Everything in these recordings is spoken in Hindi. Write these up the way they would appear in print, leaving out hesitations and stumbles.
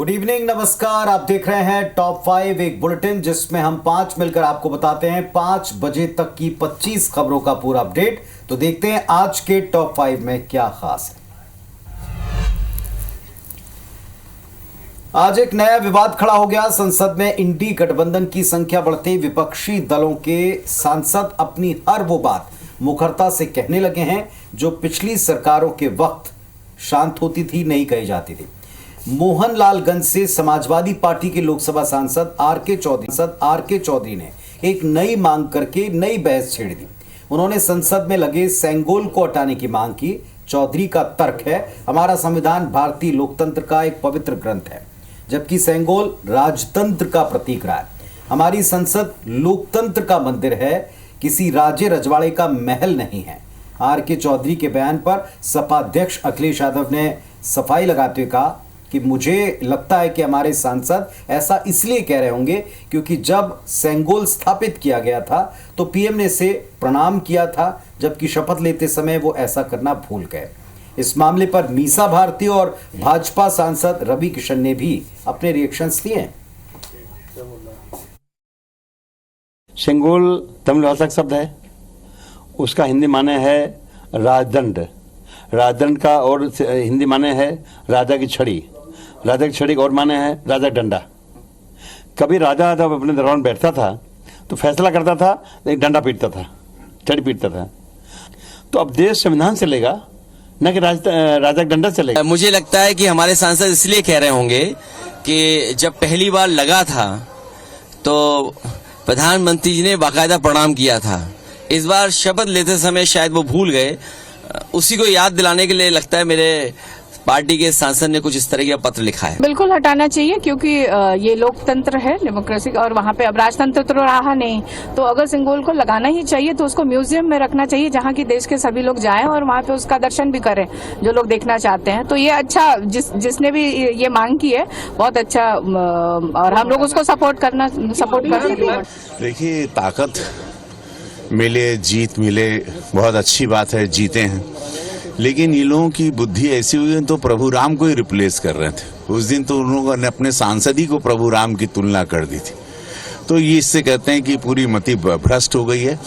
गुड इवनिंग, नमस्कार। आप देख रहे हैं टॉप 5, एक बुलेटिन जिसमें हम 5 मिलकर आपको बताते हैं 5 बजे तक की 25 खबरों का पूरा अपडेट। तो देखते हैं आज के टॉप 5 में क्या खास है। आज एक नया विवाद खड़ा हो गया। संसद में इंडी गठबंधन की संख्या बढ़ते विपक्षी दलों के सांसद अपनी हर वो बात मुखरता से कहने लगे हैं जो पिछली सरकारों के वक्त शांत होती थी, नहीं कही जाती थी। मोहनलालगंज से समाजवादी पार्टी के लोकसभा सांसद आर के चौधरी ने एक नई मांग करके नई बहस छेड़ दी। उन्होंने संसद में लगे सेंगोल को हटाने की मांग की। चौधरी का तर्क है, हमारा संविधान भारतीय लोकतंत्र का एक पवित्र ग्रंथ है, जबकि सेंगोल राजतंत्र का प्रतीक रहा है। हमारी संसद लोकतंत्र का मंदिर है, किसी राजे रजवाड़े का महल नहीं है। आर के चौधरी के बयान पर सपा अध्यक्ष अखिलेश यादव ने सफाई लगाते हुए कहा कि मुझे लगता है कि हमारे सांसद ऐसा इसलिए कह रहे होंगे क्योंकि जब सेंगोल स्थापित किया गया था तो पीएम ने इसे प्रणाम किया था, जबकि शपथ लेते समय वो ऐसा करना भूल गए। इस मामले पर मीसा भारती और भाजपा सांसद रवि किशन ने भी अपने रिएक्शंस दिए हैं। सेंगोल तमिल भाषा का शब्द है, उसका हिंदी माने है राजदंड। राजदंड का और हिंदी माने है राजा की छड़ी। राजा की छड़ी का और माने है राजा डंडा। कभी राजा जब अपने दरबार में बैठता था तो फैसला करता था, एक डंडा पीटता था, छड़ी पीटता था। तो अब देश संविधान चलेगा, न कि राजा का डंडा चलेगा। मुझे लगता है कि हमारे सांसद इसलिए कह रहे होंगे कि जब पहली बार लगा था तो प्रधानमंत्री जी ने बाकायदा प्रणाम किया था। इस बार शपथ लेते समय शायद वो भूल गए। उसी को याद दिलाने के लिए लगता है मेरे पार्टी के सांसद ने कुछ इस तरह का पत्र लिखा है। बिल्कुल हटाना चाहिए, क्योंकि ये लोकतंत्र है, डेमोक्रेसी, और वहाँ पे अब राजतंत्र तो रहा नहीं। तो अगर सिंगोल को लगाना ही चाहिए तो उसको म्यूजियम में रखना चाहिए, जहाँ की देश के सभी लोग जाएं और वहाँ पे उसका दर्शन भी करें जो लोग देखना चाहते हैं। तो ये अच्छा, जिसने भी ये मांग की है बहुत अच्छा, और हम लोग उसको सपोर्ट कर सकते हैं। देखिए, ताकत मिले, जीत मिले, बहुत अच्छी बात है, जीते हैं। लेकिन ये लोगों की बुद्धि ऐसी हुई है तो प्रभु राम को ही रिप्लेस कर रहे थे। उस दिन तो उन लोगों ने अपने सांसद ही को प्रभु राम की तुलना कर दी थी। तो ये इससे कहते हैं कि पूरी मति भ्रष्ट हो गई है।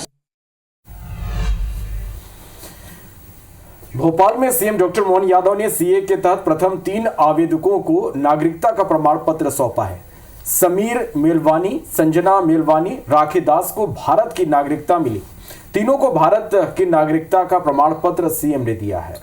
भोपाल में सीएम डॉक्टर मोहन यादव ने सीए के तहत प्रथम 3 आवेदकों को नागरिकता का प्रमाण पत्र सौंपा है। समीर मेलवानी, संजना मेलवानी, राखी दास को भारत की नागरिकता मिली। तीनों को भारत की नागरिकता का प्रमाण पत्र सीएम ने दिया है।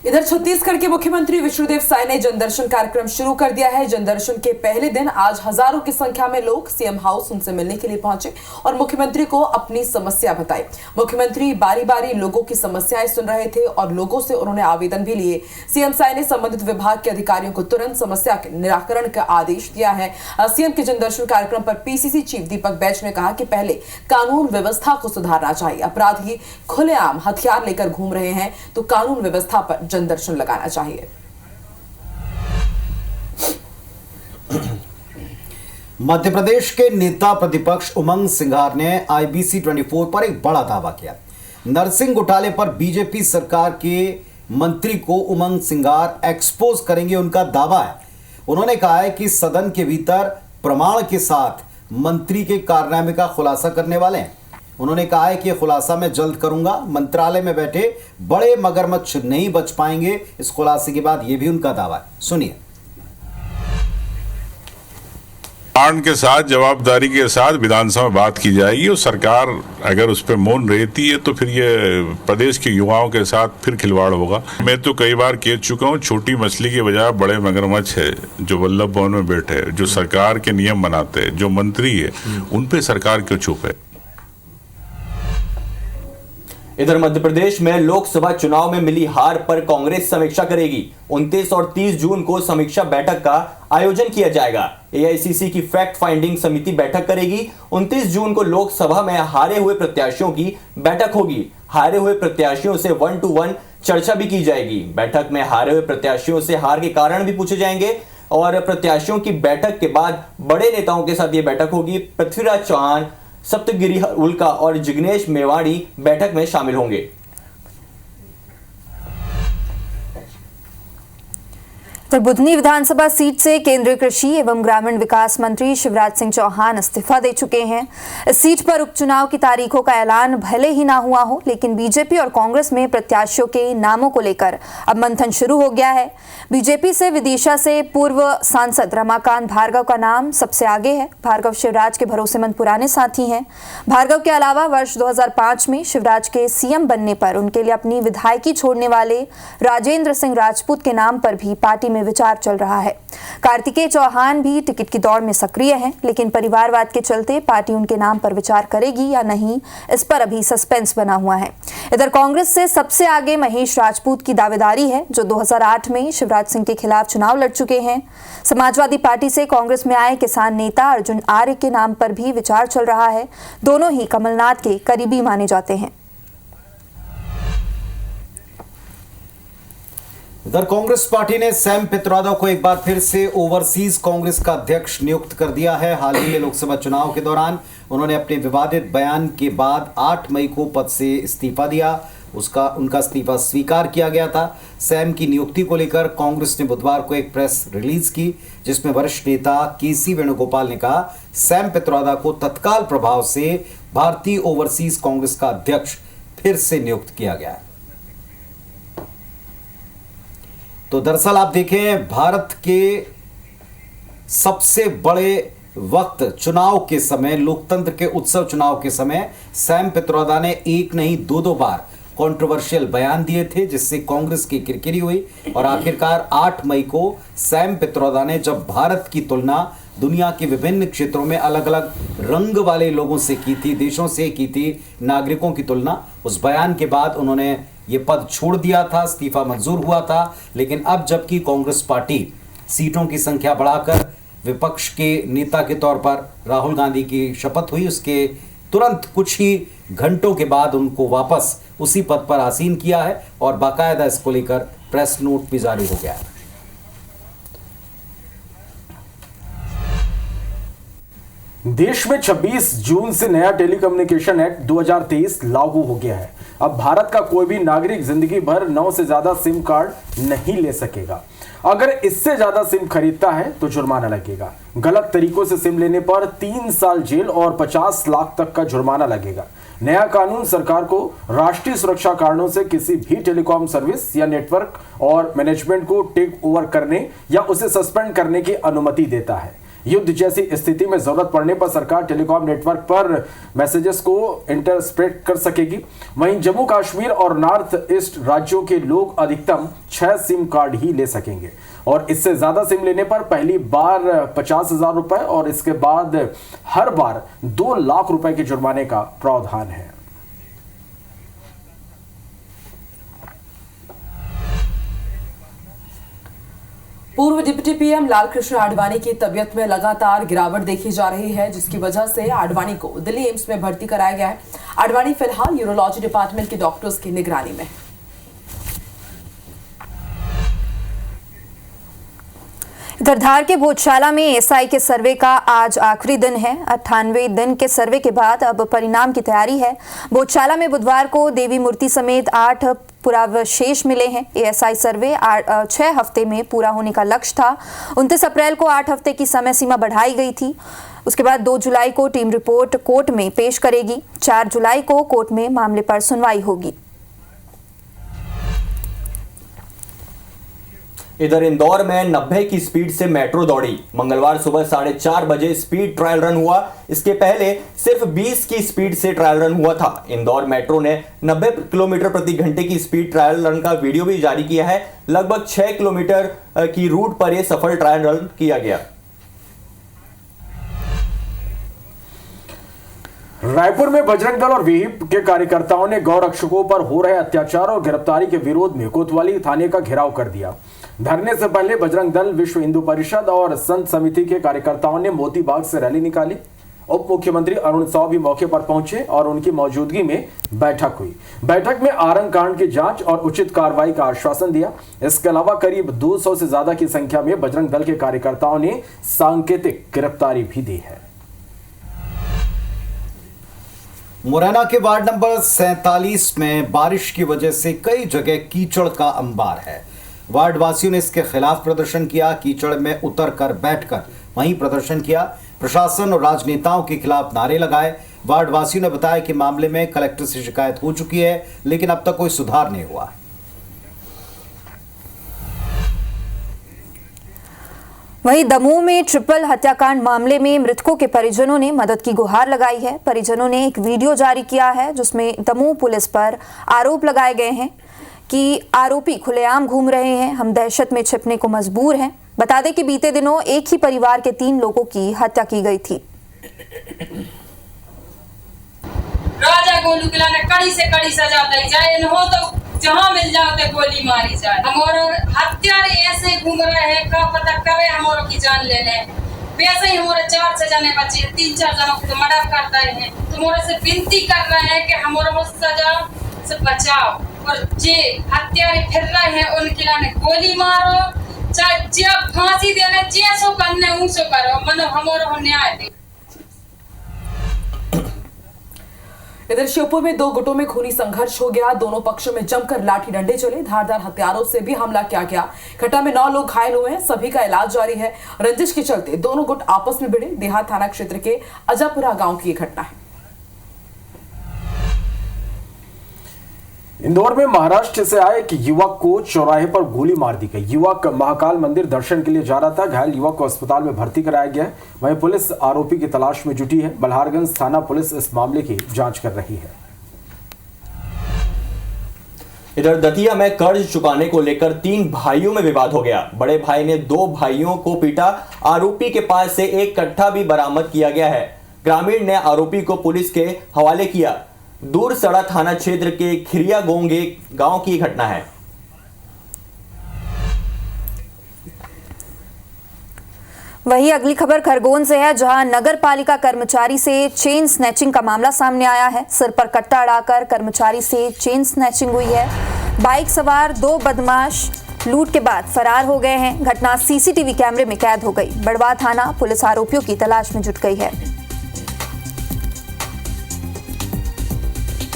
इधर छत्तीसगढ़ के मुख्यमंत्री विष्णुदेव साय ने जनदर्शन कार्यक्रम शुरू कर दिया है। जनदर्शन के पहले दिन आज हजारों की संख्या में लोग सीएम हाउस उनसे मिलने के लिए पहुंचे और मुख्यमंत्री को अपनी समस्या बताई। मुख्यमंत्री बारी बारी लोगों की समस्याएं सुन रहे थे और लोगों से उन्होंने आवेदन भी लिए। सीएम साय ने संबंधित विभाग के अधिकारियों को तुरंत समस्या के निराकरण का आदेश दिया है। सीएम के जनदर्शन कार्यक्रम पर पीसीसी चीफ दीपक बैज ने कहा कि पहले कानून व्यवस्था को सुधारना चाहिए। अपराधी खुलेआम हथियार लेकर घूम रहे हैं तो कानून व्यवस्था पर जनदर्शन लगाना चाहिए। मध्य प्रदेश के नेता प्रतिपक्ष उमंग सिंघार ने IBC 24 पर एक बड़ा दावा किया। नरसिंह घोटाले पर बीजेपी सरकार के मंत्री को उमंग सिंघार एक्सपोज करेंगे, उनका दावा है। उन्होंने कहा है कि सदन के भीतर प्रमाण के साथ मंत्री के कारनामे का खुलासा करने वाले हैं। उन्होंने कहा है कि खुलासा मैं जल्द करूंगा। मंत्रालय में बैठे बड़े मगरमच्छ नहीं बच पाएंगे। इस खुलासे के बाद यह भी उनका दावा है, सुनिए। प्रमाण के साथ, जवाबदारी के साथ विधानसभा में बात की जाएगी और सरकार अगर उस पर मौन रहती है तो फिर ये प्रदेश के युवाओं के साथ फिर खिलवाड़ होगा। मैं तो कई बार कह चुका हूँ, छोटी मछली के बजाय बड़े मगरमच्छ है जो वल्लभ भवन में बैठे हैं, जो सरकार के नियम बनाते हैं, जो मंत्री है, उन पे सरकार क्यों चुप है। इधर मध्य प्रदेश में लोकसभा चुनाव में मिली हार पर कांग्रेस समीक्षा करेगी। 29 और 30 जून को समीक्षा बैठक का आयोजन किया जाएगा। एआईसीसी की फैक्ट फाइंडिंग समिति बैठक करेगी। 29 जून को लोकसभा में हारे हुए प्रत्याशियों की बैठक होगी। हारे हुए प्रत्याशियों से 1-to-1 चर्चा भी की जाएगी। बैठक में हारे हुए प्रत्याशियों से हार के कारण भी पूछे जाएंगे और प्रत्याशियों की बैठक के बाद बड़े नेताओं के साथ ये बैठक होगी। पृथ्वीराज चौहान, सप्तगिरी उल्का और जिग्नेश मेवाड़ी बैठक में शामिल होंगे। तो बुधनी विधानसभा सीट से केंद्रीय कृषि एवं ग्रामीण विकास मंत्री शिवराज सिंह चौहान इस्तीफा दे चुके हैं। इस सीट पर उपचुनाव की तारीखों का ऐलान भले ही ना हुआ हो, लेकिन बीजेपी और कांग्रेस में प्रत्याशियों के नामों को लेकर अब मंथन शुरू हो गया है। बीजेपी से विदिशा से पूर्व सांसद रमाकांत भार्गव का नाम सबसे आगे है। भार्गव शिवराज के भरोसेमंद पुराने साथी हैं। भार्गव के अलावा वर्ष 2005 में शिवराज के सीएम बनने पर उनके लिए अपनी विधायकी छोड़ने वाले राजेंद्र सिंह राजपूत के नाम पर भी पार्टी में विचार चल रहा है। कार्तिकेय चौहान भी टिकट की दौड़ में सक्रिय हैं, लेकिन परिवारवाद के चलते पार्टी उनके नाम पर विचार करेगी या नहीं, इस पर अभी सस्पेंस बना हुआ है। इधर कांग्रेस से सबसे आगे महेश राजपूत की दावेदारी है, जो 2008 में शिवराज सिंह के खिलाफ चुनाव लड़ चुके हैं। समाजवादी पार्टी से कांग्रेस में आए किसान नेता अर्जुन आर्य के नाम पर भी विचार चल रहा है। दोनों ही कमलनाथ के करीबी माने जाते हैं। इधर कांग्रेस पार्टी ने सैम पित्रोदा को एक बार फिर से ओवरसीज कांग्रेस का अध्यक्ष नियुक्त कर दिया है। हाल ही में लोकसभा चुनाव के दौरान उन्होंने अपने विवादित बयान के बाद 8 मई को पद से इस्तीफा दिया। उनका इस्तीफा स्वीकार किया गया था। सैम की नियुक्ति को लेकर कांग्रेस ने बुधवार को एक प्रेस रिलीज की, जिसमें वरिष्ठ नेता केसी वेणुगोपाल ने कहा, सैम पित्रोदा को तत्काल प्रभाव से भारतीय ओवरसीज कांग्रेस का अध्यक्ष फिर से नियुक्त किया गया है। तो दरअसल आप देखें, भारत के सबसे बड़े वक्त चुनाव के समय, लोकतंत्र के उत्सव चुनाव के समय सैम पित्रोदा ने एक नहीं दो बार कंट्रोवर्शियल बयान दिए थे, जिससे कांग्रेस की किरकिरी हुई। और आखिरकार 8 मई को सैम पित्रोदा ने जब भारत की तुलना दुनिया के विभिन्न क्षेत्रों में अलग अलग रंग वाले लोगों से की थी, देशों से की थी, नागरिकों की तुलना, उस बयान के बाद उन्होंने ये पद छोड़ दिया था, इस्तीफा मंजूर हुआ था। लेकिन अब जबकि कांग्रेस पार्टी सीटों की संख्या बढ़ाकर विपक्ष के नेता के तौर पर राहुल गांधी की शपथ हुई, उसके तुरंत कुछ ही घंटों के बाद उनको वापस उसी पद पर आसीन किया है और बाकायदा इसको लेकर प्रेस नोट भी जारी हो गया है। देश में 26 जून से नया टेलीकम्युनिकेशन एक्ट 2023 लागू हो गया है। अब भारत का कोई भी नागरिक जिंदगी भर 9 से ज्यादा सिम कार्ड नहीं ले सकेगा। अगर इससे ज्यादा सिम खरीदता है तो जुर्माना लगेगा। गलत तरीकों से सिम लेने पर 3 साल जेल और 50 लाख तक का जुर्माना लगेगा। नया कानून सरकार को राष्ट्रीय सुरक्षा कारणों से किसी भी टेलीकॉम सर्विस या नेटवर्क और मैनेजमेंट को टेक ओवर करने या उसे सस्पेंड करने की अनुमति देता है। युद्ध जैसी स्थिति में जरूरत पड़ने पर सरकार टेलीकॉम नेटवर्क पर मैसेजेस को इंटरसेप्ट कर सकेगी। वहीं जम्मू कश्मीर और नॉर्थ ईस्ट राज्यों के लोग अधिकतम 6 सिम कार्ड ही ले सकेंगे और इससे ज्यादा सिम लेने पर पहली बार 50,000 रुपए और इसके बाद हर बार 2 लाख रुपए के जुर्माने का प्रावधान है। पूर्व डिप्टी पीएम लालकृष्ण आडवाणी की तबीयत में लगातार गिरावट देखी जा रही है, जिसकी वजह से आडवाणी को दिल्ली एम्स में भर्ती कराया गया है। आडवाणी फिलहाल न्यूरोलॉजी डिपार्टमेंट के डॉक्टर्स की निगरानी में। इधर धार के भोजशाला में एसआई के सर्वे का आज आखिरी दिन है। 98 दिन के सर्वे के बाद अब परिणाम की तैयारी है। भोजशाला में बुधवार को देवी मूर्ति समेत 8 पुरावशेष मिले हैं। एएसआई सर्वे 6 हफ्ते में पूरा होने का लक्ष्य था। 29 अप्रैल को 8 हफ्ते की समय सीमा बढ़ाई गई थी। उसके बाद 2 जुलाई को टीम रिपोर्ट कोर्ट में पेश करेगी। 4 जुलाई को कोर्ट में मामले पर सुनवाई होगी। इधर इंदौर में 90 की स्पीड से मेट्रो दौड़ी। मंगलवार सुबह 4:30 बजे स्पीड ट्रायल रन हुआ। इसके पहले सिर्फ 20 की स्पीड से ट्रायल रन हुआ था। इंदौर मेट्रो ने 90 किलोमीटर प्रति घंटे की स्पीड ट्रायल रन का वीडियो भी जारी किया है। लगभग 6 किलोमीटर की रूट पर यह सफल ट्रायल रन किया गया। रायपुर में बजरंग दल और विहिप के कार्यकर्ताओं ने गौ रक्षकों पर हो रहे अत्याचार और गिरफ्तारी के विरोध में कोतवाली थाने का घेराव कर दिया। धरने से पहले बजरंग दल, विश्व हिंदू परिषद और संत समिति के कार्यकर्ताओं ने मोती बाग से रैली निकाली। उप मुख्यमंत्री अरुण साव भी मौके पर पहुंचे और उनकी मौजूदगी में बैठक हुई। बैठक में आरंग कांड की जांच और उचित कार्रवाई का आश्वासन दिया। इसके अलावा करीब 200 से ज्यादा की संख्या में बजरंग दल के कार्यकर्ताओं ने सांकेतिक गिरफ्तारी भी दी है। मुरैना के वार्ड नंबर 47 में बारिश की वजह से कई जगह कीचड़ का अंबार है। वार्ड वासियों ने इसके खिलाफ प्रदर्शन किया, कीचड़ में उतर कर बैठकर वहीं प्रदर्शन किया, प्रशासन और राजनेताओं के खिलाफ नारे लगाए। वार्ड वासियों ने बताया कि मामले में कलेक्टर से शिकायत हो चुकी है, लेकिन अब तक कोई सुधार नहीं हुआ। वहीं दमोह में ट्रिपल हत्याकांड मामले में मृतकों के परिजनों ने मदद की गुहार लगाई है। परिजनों ने एक वीडियो जारी किया है जिसमें दमोह पुलिस पर आरोप लगाए गए हैं कि आरोपी खुलेआम घूम रहे हैं, हम दहशत में छिपने को मजबूर हैं। बता दें कि बीते दिनों एक ही परिवार के 3 लोगों की हत्या की गई थी। राजा गोलू किला ने कड़ी से कड़ी सजा दी जाए, हो तो जहाँ मिल जाओ तो गोली मारी जाए। हमारे हत्यारे ऐसे घूम रहे हैं, का पता करे हमारों की जान ले ले। वैसे ही हमारे 4 से जाने बचे, 3-4 जनों को तो मर्डर करता है। तुम्हारे से विनती कर रहे हैं कि हमारे सजा से बचाओ, और जे हत्यारे फिर रहे हैं उनके लाने गोली मारो, चाहे जब फांसी देने जैसो करने ऊंसो करो, मनो हमारो न्याय दे। इधर श्योपुर में 2 गुटों में खूनी संघर्ष हो गया। दोनों पक्षों में जमकर लाठी डंडे चले, धारदार हथियारों से भी हमला किया गया। घटना में 9 लोग घायल हुए हैं, सभी का इलाज जारी है। रंजिश के चलते दोनों गुट आपस में भिड़े। देहात थाना क्षेत्र के अजापुरा गांव की घटना है। इंदौर में महाराष्ट्र से आए एक युवक को चौराहे पर गोली मार दी गई। युवक महाकाल मंदिर दर्शन के लिए जा रहा था। घायल युवक को अस्पताल में भर्ती कराया गया है। वहीं पुलिस आरोपी की तलाश में जुटी है। बल्हारगंज थाना पुलिस इस मामले की जांच कर रही है। इधर दतिया में कर्ज चुकाने को लेकर 3 भाइयों में विवाद हो गया। बड़े भाई ने 2 भाइयों को पीटा। आरोपी के पास से एक कट्टा भी बरामद किया गया है। ग्रामीण ने आरोपी को पुलिस के हवाले किया। दूर सड़ा थाना क्षेत्र के खिरिया गोंगे गांव की घटना है। वहीं अगली खबर खरगोन से है, जहां नगर पालिका कर्मचारी से चेन स्नैचिंग का मामला सामने आया है। सिर पर कट्टा अड़ाकर कर्मचारी से चेन स्नैचिंग हुई है। बाइक सवार 2 बदमाश लूट के बाद फरार हो गए हैं। घटना सीसीटीवी कैमरे में कैद हो गई। बड़वा थाना पुलिस आरोपियों की तलाश में जुट गई है।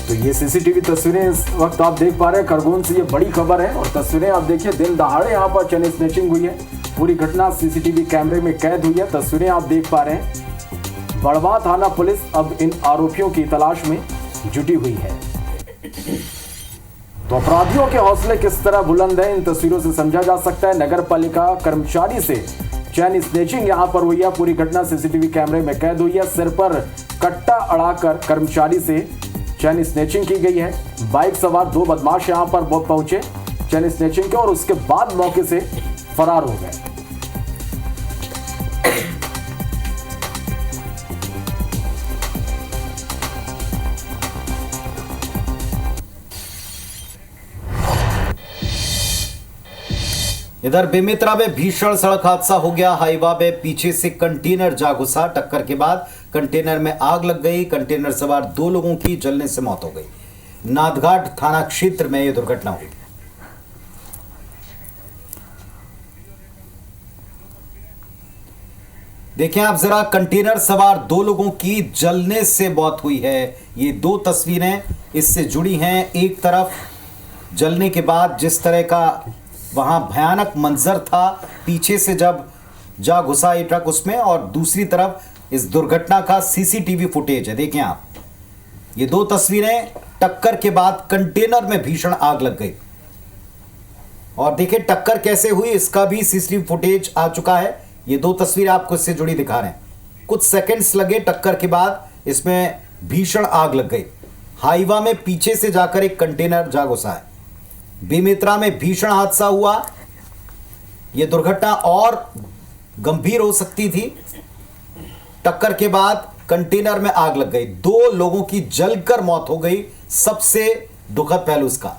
तो ये सीसीटीवी तस्वीरें इस वक्त आप देख पा रहे हैं। खरगोन से ये बड़ी खबर है और तस्वीरें आप देखिए, दिन दहाड़े यहाँ पर चेन स्नैचिंग हुई है। पूरी घटना सीसीटीवी कैमरे में कैद हुई है। तस्वीरें आप देख पा रहे हैं। बड़वा थाना पुलिस अब इन आरोपियों की तलाश में जुटी हुई है। तो अपराधियों के हौसले किस तरह बुलंद है, इन तस्वीरों से समझा जा सकता है। नगर पालिका कर्मचारी से चेन स्नैचिंग यहाँ पर हुई है। पूरी घटना सीसीटीवी कैमरे में कैद हुई है। सिर पर कट्टा अड़ाकर कर्मचारी से चेन स्नैचिंग की गई है। बाइक सवार 2 बदमाश यहां पर पहुंचे चेन स्नैचिंग के, और उसके बाद मौके से फरार हो गए। इधर बेमेतरा में भीषण सड़क हादसा हो गया। हाईवा में पीछे से कंटेनर जा घुसा। टक्कर के बाद कंटेनर में आग लग गई। कंटेनर सवार 2 लोगों की जलने से मौत हो गई। नाथघाट थाना क्षेत्र में यह दुर्घटना हुई। देखें आप जरा, कंटेनर सवार 2 लोगों की जलने से मौत हुई है। ये 2 तस्वीरें इससे जुड़ी हैं। एक तरफ जलने के बाद जिस तरह का वहां भयानक मंजर था, पीछे से जब जा घुसा ये ट्रक उसमें, और दूसरी तरफ इस दुर्घटना का सीसीटीवी फुटेज है। देखें आप, ये 2 तस्वीरें, टक्कर के बाद कंटेनर में भीषण आग लग गई। और देखिए टक्कर कैसे हुई, इसका भी सीसीटीवी फुटेज आ चुका है। ये 2 तस्वीरें आपको इससे जुड़ी दिखा रहे हैं। कुछ सेकंड्स लगे टक्कर के बाद, इसमें भीषण आग लग गई। हाईवा में पीछे से जाकर एक कंटेनर जा घुसा है। बेमेतरा में भीषण हादसा हुआ। यह दुर्घटना और गंभीर हो सकती थी। टक्कर के बाद कंटेनर में आग लग गई। 2 लोगों की जलकर मौत हो गई। सबसे दुखद पहलू इसका।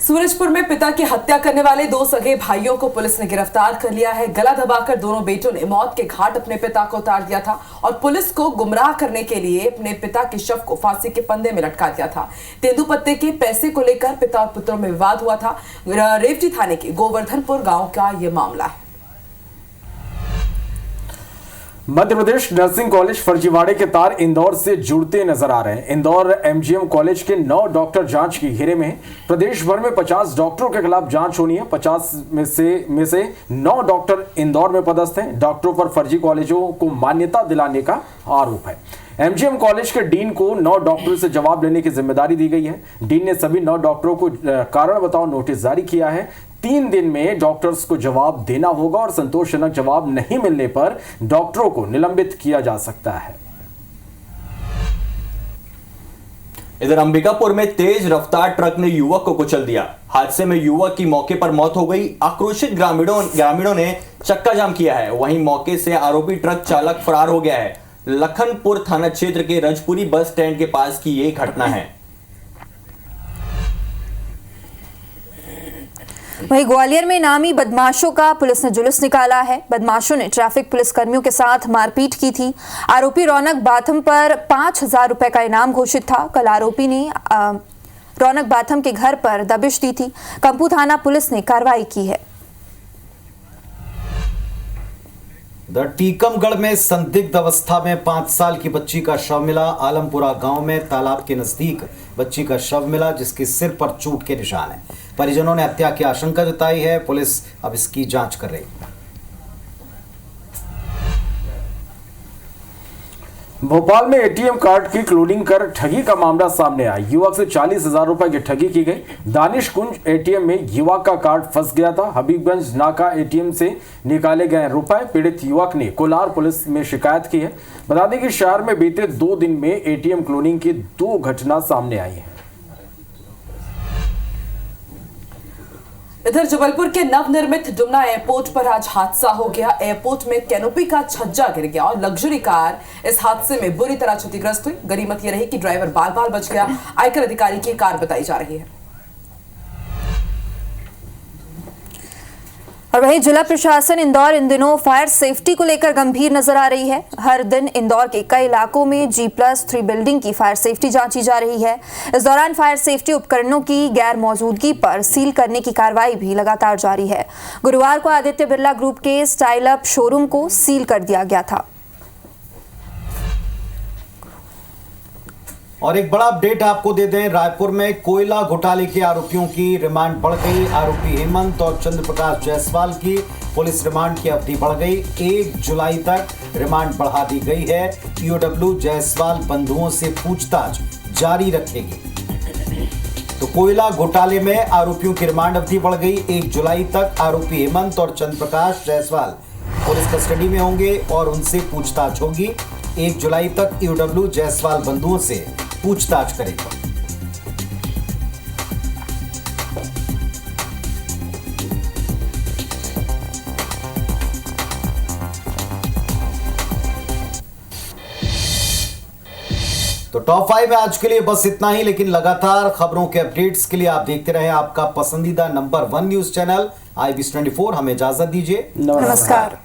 सूरजपुर में पिता की हत्या करने वाले 2 सगे भाइयों को पुलिस ने गिरफ्तार कर लिया है। गला दबाकर दोनों बेटों ने मौत के घाट अपने पिता को उतार दिया था और पुलिस को गुमराह करने के लिए अपने पिता के शव को फांसी के फंदे में लटका दिया था। तेंदुपत्ते के पैसे को लेकर पिता और पुत्रों में विवाद हुआ था। रेवटी थाने के गोवर्धनपुर गांव का यह मामला है। मध्य प्रदेश नर्सिंग कॉलेज फर्जीवाड़े के तार इंदौर से जुड़ते नजर आ रहे हैं। इंदौर एमजीएम कॉलेज के 9 डॉक्टर जांच के घेरे में हैं। प्रदेश भर में 50 डॉक्टरों के खिलाफ जांच होनी है। 50 में से 9 डॉक्टर इंदौर में पदस्थ हैं। डॉक्टरों पर फर्जी कॉलेजों को मान्यता दिलाने का आरोप है। एमजीएम कॉलेज के डीन को 9 डॉक्टरों से जवाब लेने की जिम्मेदारी दी गई है। डीन ने सभी 9 डॉक्टरों को कारण बताओ नोटिस जारी किया है। 3 दिन में डॉक्टर्स को जवाब देना होगा और संतोषजनक जवाब नहीं मिलने पर डॉक्टरों को निलंबित किया जा सकता है। इधर अंबिकापुर में तेज रफ्तार ट्रक ने युवक को कुचल दिया। हादसे में युवक की मौके पर मौत हो गई। आक्रोशित ग्रामीणों ने चक्का जाम किया है। वहीं मौके से आरोपी ट्रक चालक फरार हो गया है। लखनपुर थाना क्षेत्र के रजपुरी बस स्टैंड के पास की यह घटना है। वहीं ग्वालियर में इनामी बदमाशों का पुलिस ने जुलूस निकाला है। बदमाशों ने ट्रैफिक पुलिस कर्मियों के साथ मारपीट की थी। आरोपी रौनक बाथम पर 5,000 रुपए का इनाम घोषित था। कल आरोपी ने रौनक बाथम के घर पर दबिश दी थी। कंपू थाना पुलिस ने कार्रवाई की है। टीकमगढ़ में संदिग्ध अवस्था में 5 साल की बच्ची का शव मिला। आलमपुरा गांव में तालाब के नजदीक बच्ची का शव मिला, जिसके सिर पर चोट के निशान हैं। परिजनों ने हत्या की आशंका जताई है। पुलिस अब इसकी जांच कर रही है। भोपाल में एटीएम कार्ड की क्लोनिंग कर ठगी का मामला सामने आया। युवक से 40,000 रुपए की ठगी की गई। दानिश कुंज एटीएम में युवक का कार्ड फंस गया था। हबीबगंज नाका एटीएम से निकाले गए रुपए पीड़ित युवक ने कोलार पुलिस में शिकायत की है। बता दें कि शहर में बीते 2 दिन में एटीएम क्लोनिंग की 2 घटना सामने आई है। इधर जबलपुर के नवनिर्मित डुमना एयरपोर्ट पर आज हादसा हो गया। एयरपोर्ट में कैनोपी का छज्जा गिर गया और लग्जरी कार इस हादसे में बुरी तरह क्षतिग्रस्त हुई। गनीमत यह रही कि ड्राइवर बाल बाल बच गया। आयकर अधिकारी की कार बताई जा रही है। और वहीं जिला प्रशासन इंदौर इन दिनों फायर सेफ्टी को लेकर गंभीर नजर आ रही है। हर दिन इंदौर के कई इलाकों में G+3 बिल्डिंग की फायर सेफ्टी जांची जा रही है। इस दौरान फायर सेफ्टी उपकरणों की गैर मौजूदगी पर सील करने की कार्रवाई भी लगातार जारी है। गुरुवार को आदित्य बिरला ग्रुप के स्टाइल अप शोरूम को सील कर दिया गया था। और एक बड़ा अपडेट आपको दे दें, रायपुर में कोयला घोटाले के आरोपियों की रिमांड बढ़ गई। आरोपी हेमंत और चंद्र प्रकाश जायसवाल की पुलिस रिमांड की अवधि बढ़ गई। 1 जुलाई तक रिमांड बढ़ा दी गई है। ईओडब्ल्यू जायसवाल बंधुओं से पूछताछ जारी रखेगी। तो कोयला घोटाले में आरोपियों की रिमांड अवधि बढ़ गई। 1 जुलाई तक आरोपी हेमंत और चंद्र प्रकाश जायसवाल पुलिस कस्टडी में होंगे और उनसे पूछताछ होगी। 1 जुलाई तक ईओडब्ल्यू जायसवाल बंधुओं से पूछताछ करेगा। तो टॉप 5 में आज के लिए बस इतना ही, लेकिन लगातार खबरों के अपडेट्स के लिए आप देखते रहें आपका पसंदीदा नंबर 1 न्यूज चैनल IBS 24। हमें इजाजत दीजिए। नमस्कार।